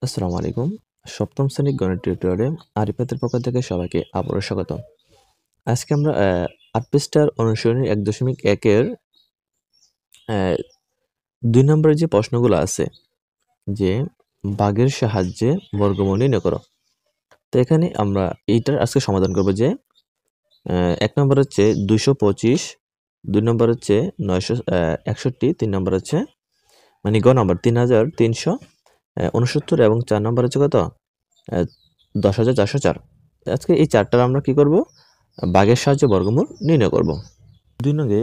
আসসালামু আলাইকুম। সপ্তম শ্রেণীর গণিত টিউটোরিয়ালে আরিফাতের পক্ষ থেকে সবাইকে আবারও স্বাগতম। আজকে আমরা ৮ পৃষ্ঠার অনুশীলনী ১.১ এর ২ নম্বরের যে প্রশ্নগুলো আছে যে ভাগের সাহায্যে বর্গমূল নির্ণয় করো। তো এখানে আমরা এইটার আজকে সমাধান করব যে ১ নম্বর হচ্ছে ২২৫, ২ নম্বর হচ্ছে ৯৬১, ৩ নম্বর হচ্ছে মানে গ নম্বর ৩৩৬৯ এবং ৪ নম্বর হচ্ছে কত? ১০,৪০৪। আজকে এই ৪টার আমরা কি করব? ভাগের সাহায্যে বর্গমূল নির্ণয় করব। ২ নঙ্গে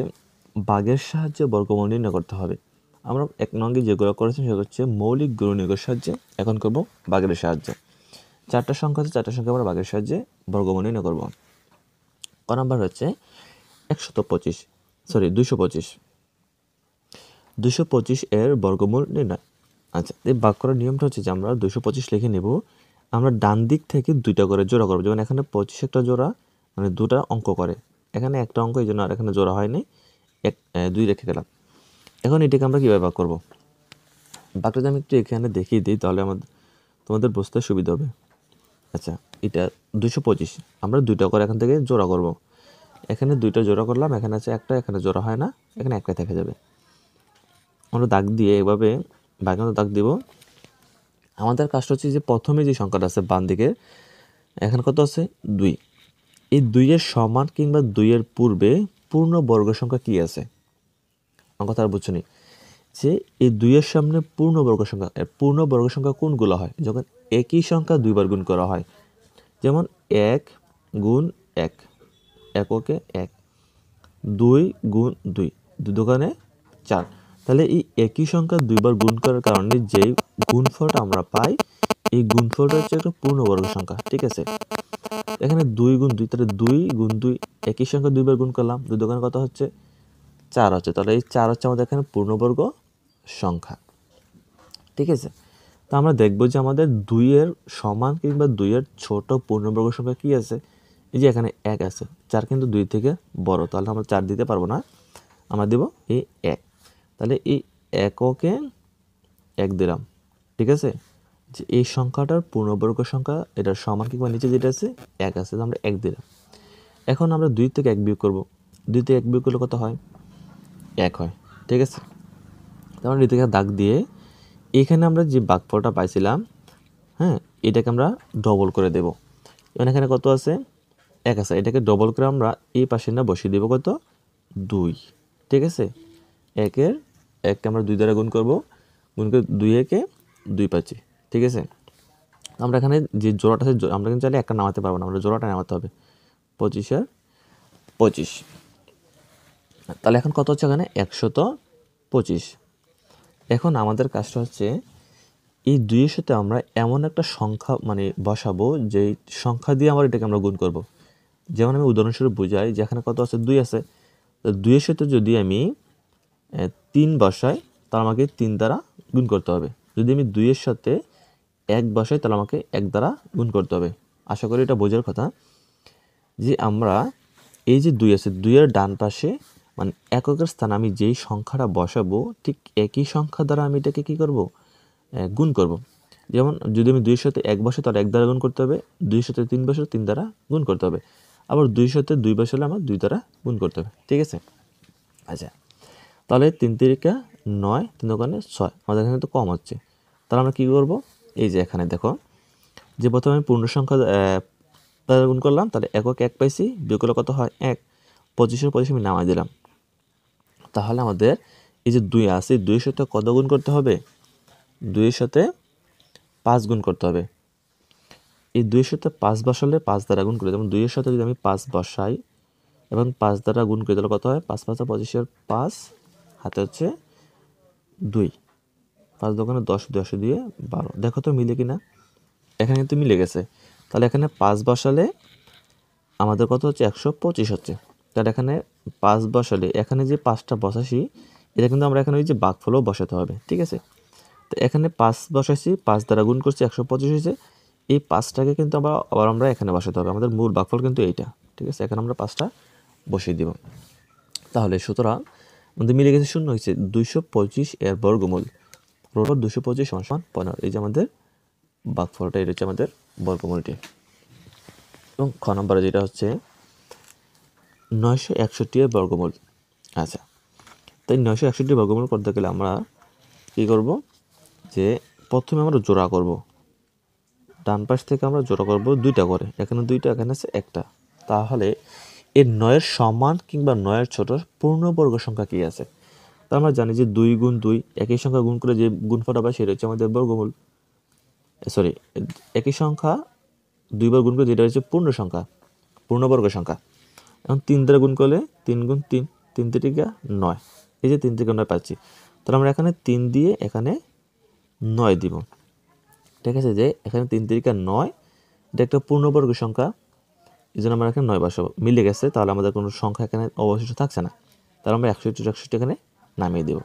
ভাগের সাহায্যে বর্গমূল নির্ণয় করতে হবে। আমরা ১ নঙ্গে যেগুলো করেছি সেগুলো হচ্ছে মৌলিক গুণনীয়কের সাহায্যে, এখন করব ভাগের সাহায্যে। ৪টা সংখ্যা আছে, ৪টা সংখ্যা আমরা ভাগের সাহায্যে বর্গমূল নির্ণয় করব। ক নাম্বার হচ্ছে ২২৫ এর বর্গমূল নির্ণয়। আচ্ছা, এই ভাগ করার নিয়মটা হচ্ছে যে আমরা ২২৫ লিখে নেব। আমরা ডান দিক থেকে ২টা করে জোড়া করব। যেমন এখানে ২৫ একটা জোড়া, মানে ২টা অঙ্ক করে। এখানে একটা অঙ্ক, এই জন্য আর এখানে জোড়া হয়নি, ২ রেখে গেলাম। এখন এটাকে আমরা কীভাবে ভাগ করব? ভাগটা যদি আমি একটু এখানে দেখিয়ে দিই তাহলে তোমাদের বুঝতে সুবিধা হবে। আচ্ছা, এটা ২২৫ আমরা ২টা করে এখান থেকে জোড়া করব। এখানে ২টা জোড়া করলাম, এখানে আছে একটা, এখানে জোড়া হয় না, এখানে একটাই থেকে যাবে। আমরা দাগ দিয়ে এভাবে ভাগের দাগ দিব। আমাদের কাজটা হচ্ছে যে প্রথমে যে সংখ্যাটা আছে বাম দিকে, এখানে কত আছে? ২। এই ২ এর সমান কিংবা ২ এর পূর্বে পূর্ণ বর্গ সংখ্যা কি আছে? আমার কথা আর বুঝছো নি? যে এই ২ এর সামনে পূর্ণ বর্গ সংখ্যা, পূর্ণ বর্গ সংখ্যা কোনগুলো হয়? যখন একই সংখ্যা দুইবার গুণ করা হয়। যেমন ১ গুণ ১, এককে ১, ২ গুণ ২, ২ দোকানে ৪। তাহলে এই একই সংখ্যা দুইবার গুণ করার কারণে যেই গুণফলটা আমরা পাই, এই গুণফলটা হচ্ছে একটা পূর্ণবর্গ সংখ্যা। ঠিক আছে, এখানে ২ গুণ ২, তাহলে ২ গুণ ২, একই সংখ্যা দুইবার গুণ করলাম, ২ দোকানে কত হচ্ছে? ৪ হচ্ছে। তাহলে এই ৪ হচ্ছে আমাদের এখানে পূর্ণবর্গ সংখ্যা। ঠিক আছে, তো আমরা দেখব যে আমাদের ২ এর সমান কিংবা ২ এর ছোট পূর্ণবর্গ সংখ্যা কি আছে? এই যে এখানে ১ আছে, ৪ কিন্তু ২ থেকে বড়, তাহলে আমরা ৪ দিতে পারবো না, আমরা দেব এই ১। তাহলে এই এককে ১ দিলাম। ঠিক আছে, যে এই সংখ্যাটার পূর্ণবর্গ সংখ্যা, এটার সমান কিংবা নিচে যেটা আছে ১ আছে, আমরা ১ দিলাম। এখন আমরা ২ থেকে ১ বিয়োগ করব। ২ থেকে ১ বিয়োগ করলে কত হয়? ১ হয়। ঠিক আছে, তাহলে ২ থেকে দাগ দিয়ে এখানে আমরা যে ভাগফলটা পাইছিলাম, হ্যাঁ, এটাকে আমরা ডবল করে দেব। এবং এখানে কত আছে? ১ আছে, এটাকে ডবল করে আমরা এই পাশে না বসিয়ে দেব কত? ২। ঠিক আছে, ১কে আমরা ২ দ্বারা গুণ করব, গুণ করে ২ একে ২ পাচ্ছি। ঠিক আছে, আমরা এখানে যে জোড়াটা আছে, আমরা কিন্তু চাইলে একটা নামাতে পারবো না, আমরা জোড়াটা নামাতে হবে। ২৫ আর ২৫, তাহলে এখন কত হচ্ছে? এখানে ১২৫। এখন আমাদের কাজটা হচ্ছে এই ২ এর সাথে আমরা এমন একটা সংখ্যা মানে বসাবো, যে সংখ্যা দিয়ে এটাকে আমরা গুণ করব। যেমন আমি উদাহরণস্বরূপ বুঝাই, যে এখানে কত আছে? ২ আছে। তো ২ এর সাথে যদি আমি ৩ বসাই, তাহলে আমাকে ৩ দ্বারা গুণ করতে হবে। যদি আমি ২ এর সাথে ১ বসাই, তাহলে আমাকে ১ দ্বারা গুণ করতে হবে। আশা করি এটা বোঝার কথা। যে আমরা এই যে ২ আছে, ২ এর ডান পাশে মানে এককের স্থানে আমি যেই সংখ্যাটা বসাবো, ঠিক একই সংখ্যা দ্বারা আমি এটাকে কী করব? গুণ করব। যেমন যদি আমি ২ এর সাথে ১ বসাই, তাহলে ১ দ্বারা গুণ করতে হবে। ২ এর সাথে ৩ বসালে ৩ দ্বারা গুণ করতে হবে। আবার ২ এর সাথে ২ বসালে আমার ২ দ্বারা গুণ করতে হবে। ঠিক আছে, আচ্ছা, তাহলে ৩ তিরিকা ৯, ৩ দোকানে ৬, আমাদের এখানে তো কম হচ্ছে। তাহলে আমরা কী করব? এই যে এখানে দেখো, যে প্রথমে আমি পূর্ণ সংখ্যা দ্বারা গুণ করলাম, তাহলে একক ১ পাইছি, বিয়োগ করলে কত হয়? ১। ২৫-এর ২৫ আমি নামাই দিলাম। তাহলে আমাদের এই যে ২ আছে, ২ এর সাথে কত গুণ করতে হবে? ২ এর সাথে ৫ গুণ করতে হবে। এই ২ এর সাথে ৫ বসালে ৫ দ্বারা গুণ করে, যেমন ২ এর সাথে যদি আমি ৫ বসাই এবং ৫ দ্বারা গুণ করে, তাহলে কত হয়? ৫ ৫ ২৫-এর ৫, হাতে হচ্ছে ২, ৫ দোকানে ১০, ১০ দিয়ে ১২। দেখো তো মিলে কিনা? এখানে কিন্তু মিলে গেছে। তাহলে এখানে ৫ বসালে আমাদের কত হচ্ছে? ১২৫ হচ্ছে। তাহলে এখানে ৫ বসালে এখানে যে ৫টা বসাইছি, এটা কিন্তু আমরা এখানে ওই যে ভাগফলও বসাতে হবে। ঠিক আছে, তো এখানে ৫ বসাইছি, ৫ দ্বারা গুণ করছি, ১২৫ হয়েছে। এই ৫টাকে কিন্তু আবার আমরা এখানে বসাতে হবে। আমাদের মূল ভাগফল কিন্তু এইটা। ঠিক আছে, এখানে আমরা ৫টা বসিয়ে দিব। তাহলে সুতরাং আমাদের মিলে গেছে, শূন্য হয়েছে। ২২৫ এর বর্গমূল ২২৫ = ১৫। এই যে আমাদের ভাগফলটা এটা হচ্ছে আমাদের বর্গমূলটি। এবং খ নম্বরে যেটা হচ্ছে 961 এর বর্গমূল। আচ্ছা, তাই 961 বর্গমূল করতে গেলে আমরা কী করব, যে প্রথমে আমরা জোড়া করব, ডান পাশ থেকে আমরা জোড়া করব 2টা করে, এখানে 2টা, এখানে আছে 1টা। তাহলে এর 9-এর সমান কিংবা 9-এর ছোট পূর্ণবর্গ সংখ্যা কী আছে? তা আমরা জানি যে 2 গুণ 2, একই সংখ্যা গুণ করে যে গুণফলটা পাই সেটা হচ্ছে আমাদের বর্গমূল। সরি, একই সংখ্যা 2 বার গুণ করে যেটা হচ্ছে পূর্ণ সংখ্যা, পূর্ণবর্গ সংখ্যা। এখন 3 দ্বারা গুণ করলে 3 গুণ 3, 3 3 9, এই যে 3 থেকে 9 পাচ্ছি। তাহলে আমরা এখানে 3 দিয়ে এখানে 9 দিব, ঠিক আছে? যে এখানে 3 3 9, এটা একটা পূর্ণবর্গ সংখ্যা, এই জন্য আমরা এখানে 9 বসাবো। মিলে গেছে, তাহলে আমাদের কোনো সংখ্যা এখানে অবশিষ্ট থাকছে না। তাহলে আমরা 61 এখানে নামিয়ে দেব,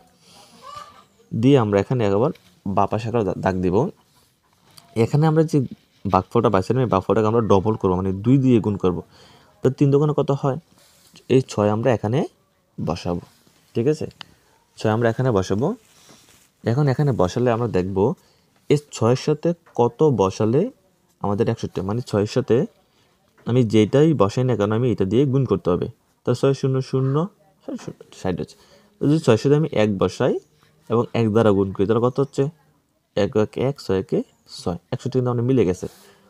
দিয়ে আমরা এখানে একবার বাঁ পাশে একটা দাগ দিব। এখানে আমরা যে ভাগফলটা পাইছিলাম, এই ভাগফলটাকে আমরা ডবল করবো, মানে 2 দিয়ে গুণ করব। তো 3 দোকানে কত হয়? এই 6 আমরা এখানে বসাবো, ঠিক আছে? 6 আমরা এখানে বসাবো। এখন এখানে বসালে আমরা দেখব এই 6-এর সাথে কত বসালে আমাদের 61, মানে 6-এর সাথে আমি যেটাই বসাই না কেন আমি এটা দিয়ে গুণ করতে হবে। তো 6 0 0 60 হচ্ছে। তো যদি 6-এর সাথে আমি 1 বসাই এবং 1 দ্বারা গুণ করি, তাহলে কত হচ্ছে? 1 1 1, 6 1 6, 61 কিন্তু আমরা মিলে গেছে।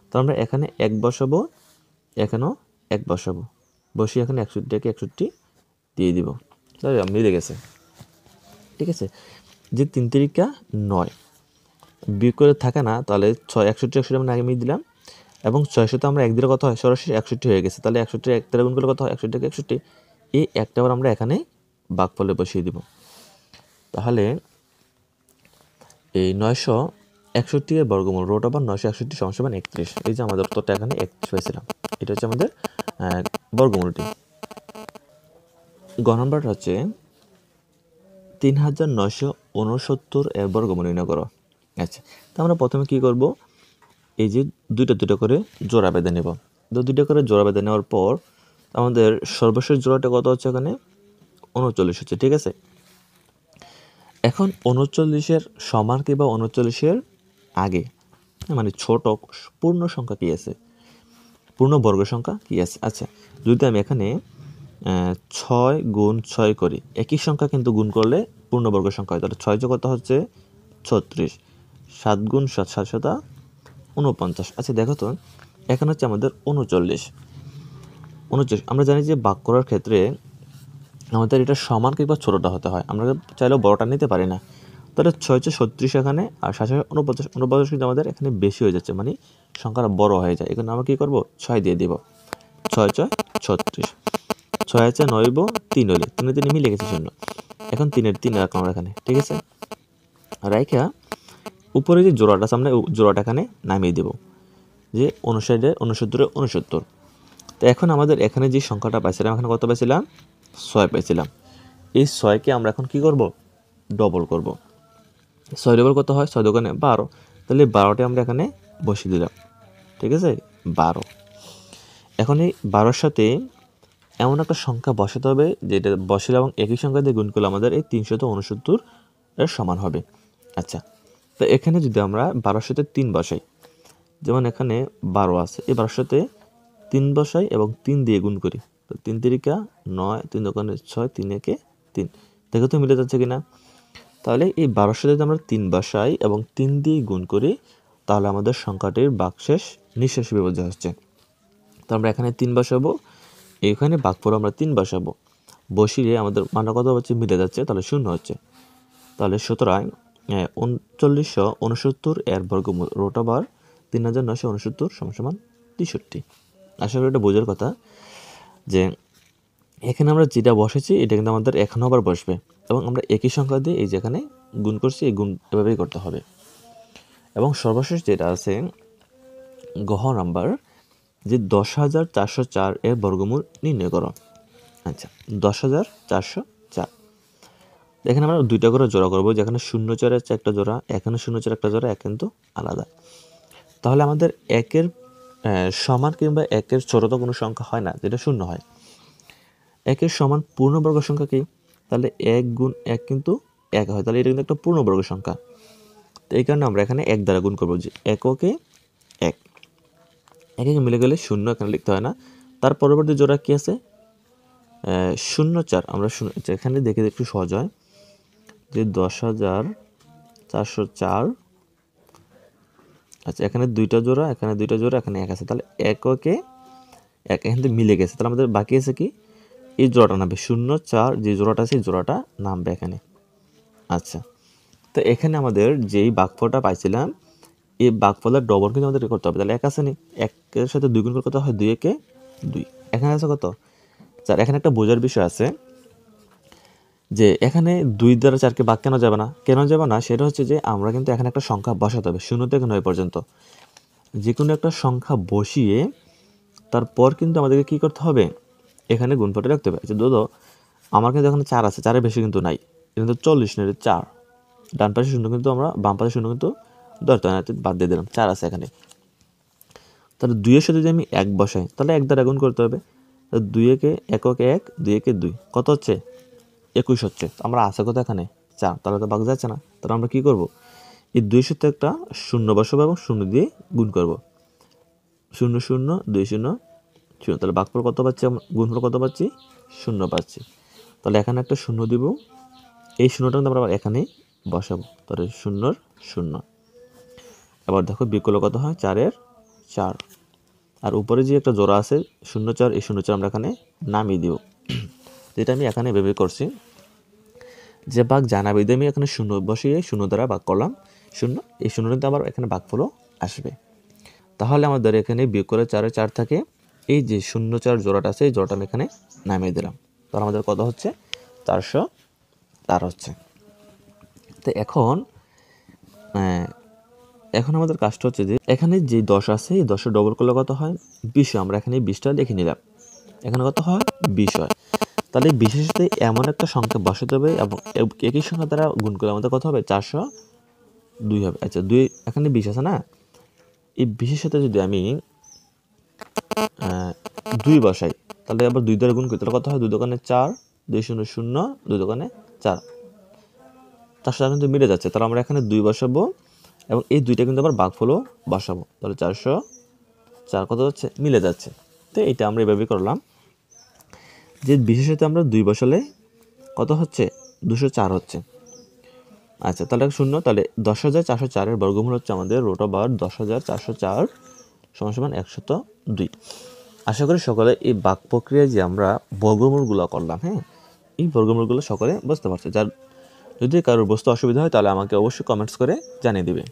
তো আমরা এখানে 1 বসাবো, এখানেও 1 বসাবো, বসিয়ে এখানে 61 দিয়ে দিব, তাহলে মিলে গেছে, ঠিক আছে? যে 3 3 9 বিয়োগ করে থাকে না, তাহলে 6 61 আমরা আগে মিলে দিলাম, এবং 6 সাথে আমরা 1 দিলে কত হয়? সরাসরি 61 হয়ে গেছে। তাহলে 61 1 দ্বারা গুণ করলে কত হয়? 61 এই একটা আবার আমরা এখানে ভাগফলে বসিয়ে দিব। তাহলে এই 961 এর বর্গমূল রুট ওভার 961 সমান 31, এই যে আমাদের উত্তরটা এখানে 31 পেয়েছিলাম। এটা হচ্ছে আমাদের বর্গমূলটি। গ নম্বরটা হচ্ছে 3969 এর বর্গমূল নির্ণয় করো। আচ্ছা, তো আমরা প্রথমে কি করব, এই যে দুইটা করে জোড়া বেঁধে নেব। তো 2টা করে জোড়া বেঁধে নেওয়ার পর আমাদের সর্বশেষ জোড়াটা কত হচ্ছে? এখানে 39 হচ্ছে, ঠিক আছে? এখন 39-এর সমান কিংবা 39-এর আগে, মানে ছোট পূর্ণ সংখ্যা কী আছে, পূর্ণ বর্গ সংখ্যা কী আছে? আচ্ছা, যদি আমি এখানে 6 গুণ 6 করি, একই সংখ্যা কিন্তু গুণ করলে পূর্ণবর্গ সংখ্যা হয়, তাহলে 6 কত হচ্ছে? 36, 7 গুণ 7 7 7 49। আচ্ছা দেখো তো, এখন হচ্ছে আমাদের 39। আমরা জানি যে ভাগ করার ক্ষেত্রে আমাদের এটা সমান কিংবা ছোটোটা হতে হয়, আমরা চাইলেও বড়টা নিতে পারি না। তাহলে 6 36 এখানে, আর 7 49, 49 কিন্তু আমাদের এখানে বেশি হয়ে যাচ্ছে, মানে সংখ্যাটা বড় হয়ে যায়। এখানে আমরা কী করবো? 6 দিয়ে দিব, 6 6 36, 6 আছে 9 3 হলে 3 3 মিলে গেছে 0। এখন 3-এর 3 রাখলাম আমরা এখানে, ঠিক আছে? রাইখা উপরে যে জোড়াটা সামনে, জোড়াটা এখানে নামিয়ে দেব, যে 69 69। তো এখন আমাদের এখানে যে সংখ্যাটা পাইছিলাম, এখানে কত পাইছিলাম? 6 পাইছিলাম। এই 6কে আমরা এখন কি করব? ডবল করব। 6 ডবল কত হয়? 6 দোকানে 12, তাহলে 12টা আমরা এখানে বসিয়ে দিলাম, ঠিক আছে? 12। এখন এই 12-এর সাথে এমন একটা সংখ্যা বসাতে হবে যেটা বসালে এবং একই সংখ্যা দিয়ে গুণ করলে আমাদের এই 369 এর সমান হবে। আচ্ছা, তো এখানে যদি আমরা 12-এর সাথে 3 বসাই, যেমন এখানে 12 আছে, এই 12-এর সাথে 3 বসাই এবং 3 দিয়ে গুণ করি, তো 3 3 9, 3 দোকানে 6, 3 1 3, দেখো তো মিলে যাচ্ছে কিনা? তাহলে এই 12-এর সাথে যদি আমরা 3 বসাই এবং 3 দিয়ে গুণ করি, তাহলে আমাদের সংখ্যাটির ভাগশেষ নিঃশেষ বিপর্য হচ্ছে। তো আমরা এখানে 3 বসাবো, এখানে ভাগফল আমরা 3 বসাবো, বসিয়ে আমাদের মানটা কত হচ্ছে? মিলে যাচ্ছে, তাহলে 0 হচ্ছে। তাহলে সুতরাং 3969 এর বর্গমূল রুট ওভার 3969 সমান 63। আশা করি এটা বোঝার কথা, যে এখানে আমরা যেটা বসেছি এটা কিন্তু আমাদের এখানে আবার বসবে, এবং আমরা একই সংখ্যা দিয়ে এই যেখানে গুণ করছি, এই গুণ এভাবেই করতে হবে। এবং সর্বশেষ যেটা আছে গহ নাম্বার, যে 10,404 এর বর্গমূল নির্ণয় করো। আচ্ছা, 10,404, এখানে আমরা 2টা করে জোড়া করবো, যেখানে 0 4 আছে একটা জোড়া, এখানে 0 4 একটা জোড়া, এক কিন্তু আলাদা। তাহলে আমাদের 1-এর সমান কিংবা 1-এর ছোটতো কোনো সংখ্যা হয় না যেটা 0 হয়। 1-এর সমান পূর্ণবর্গ সংখ্যা কি? তাহলে 1 গুণ 1 কিন্তু 1 হয়, তাহলে এটা কিন্তু একটা পূর্ণবর্গ সংখ্যা। তো এই কারণে আমরা এখানে 1 দ্বারা গুণ করবো, যে এককে 1 একে মিলে গেলে 0 এখানে লিখতে হয় না। তার পরবর্তী জোড়া কি আছে 0 4, আমরা এখানে দেখে একটু সহজ হয় যে 10,404। আচ্ছা এখানে দুইটা জোড়া, এখানে দুইটা জোড়া, এখানে 1 আছে, তাহলে এককে 1 এখান থেকে মিলে গেছে। তাহলে আমাদের বাকি আছে কি এই জোড়াটা নামবে 0 4, যে জোড়াটা আছে এই জোড়াটা নামবে এখানে। আচ্ছা তো এখানে আমাদের যেই ভাগফলটা পাইছিলাম এই ভাগফলের ডবল কিন্তু আমাদের করতে হবে। তাহলে 1 আছে নি, 1 এর সাথে 2 গুণ করতে কত হয় 2 একে 2, এখানে আছে কত 4। এখানে একটা বোঝার বিষয় আছে যে এখানে 2 দ্বারা 4কে ভাগ কেন যাবে না, সেটা হচ্ছে যে আমরা কিন্তু এখানে একটা সংখ্যা বসাতে হবে 0 থেকে 9 পর্যন্ত। যে কোনো একটা সংখ্যা বসিয়ে তারপর কিন্তু আমাদেরকে কি করতে হবে এখানে গুণফলটা রাখতে হবে। আচ্ছা দাদা আমার কিন্তু এখানে 4 আছে, 4-এর বেশি কিন্তু নাই, কিন্তু 40 নেই 4, ডান পাশে 0 কিন্তু আমরা বাম পাশে 0 কিন্তু ধরতে হয় না, বাদ দিয়ে দিলাম, 4 আছে এখানে। তাহলে 2 এর সাথে যদি আমি 1 বসাই তাহলে 1 দ্বারা গুণ করতে হবে। 2 একে 1, 2 একে 2 কত হচ্ছে 21 হচ্ছে। আমরা আছে কত এখানে 4, তাহলে তো ভাগ যাচ্ছে না। তাহলে আমরা কি করব এই 2 এর সাথে একটা 0 বসাবো এবং 0 দিয়ে গুণ করব, 0 0 2 0 0, তাহলে ভাগফল কত পাচ্ছি, গুণফল কত পাচ্ছি 0 পাচ্ছি। তাহলে এখানে একটা 0 দিব, এই 0টা কিন্তু আমরা আবার এখানে বসাবো, তাহলে 0 0। এবার দেখো বিকল্প কত হয় 4-এর 4, আর উপরে যে একটা জোড়া আছে 0 4, এই 0 4 আমরা এখানে নামিয়ে দিব। যেটা আমি এখানে ভেবে করছি যে ভাগ জানাবে দিয়ে আমি এখানে 0 বসিয়ে 0 দ্বারা ভাগ করলাম 0, এই 0 কিন্তু আবার এখানে ভাগফলও আসবে। তাহলে আমাদের এখানে বিয়োগ করে 4-এ 4 থাকে, এই যে 0 4 জোড়াটা আছে এই জোড়াটা আমি এখানে নামিয়ে দিলাম। তাহলে আমাদের কত হচ্ছে 404 হচ্ছে। তো এখন আমাদের কাজটা হচ্ছে যে এখানে যে 10 আছে এই 10-এর ডবল করলে কত হয় 20, আমরা এখানে 20টা লিখে নিলাম, এখানে কত হয় 20 হয়। তাহলে 20-এর সাথে এমন একটা সংখ্যা বসাতে হবে এবং একই সংখ্যা দ্বারা গুণ করলে আমাদের কত হবে 402 হবে। আচ্ছা 2 এখানে 20 আছে না, এই 20-এর সাথে যদি আমি 2 বসাই তাহলে আবার 2 দ্বারা গুণ করি, তাহলে কত হয় 2 দোকানে 4, 2 0 0, 2 দোকানে 4, তার সাথে কিন্তু মিলে যাচ্ছে। তাহলে আমরা এখানে 2 বসাবো এবং এই 2টা কিন্তু আবার ভাগফলও বসাবো, তাহলে 404 কত যাচ্ছে মিলে যাচ্ছে। তো এটা আমরা এভাবে করলাম যে 20-এর সাথে আমরা 2 বসালে কত হচ্ছে 204 হচ্ছে। আচ্ছা তাহলে 0, তাহলে 10,404-এর বর্গমূল হচ্ছে আমাদের √10,404 = 102। আশা করি সকলে এই ভাগ প্রক্রিয়ায় যে আমরা বর্গমূলগুলো করলাম, হ্যাঁ এই বর্গমূলগুলো সকলে বুঝতে পারছে। যার যদি কারোর বুঝতে অসুবিধা হয় তাহলে আমাকে অবশ্যই কমেন্টস করে জানিয়ে দিবে।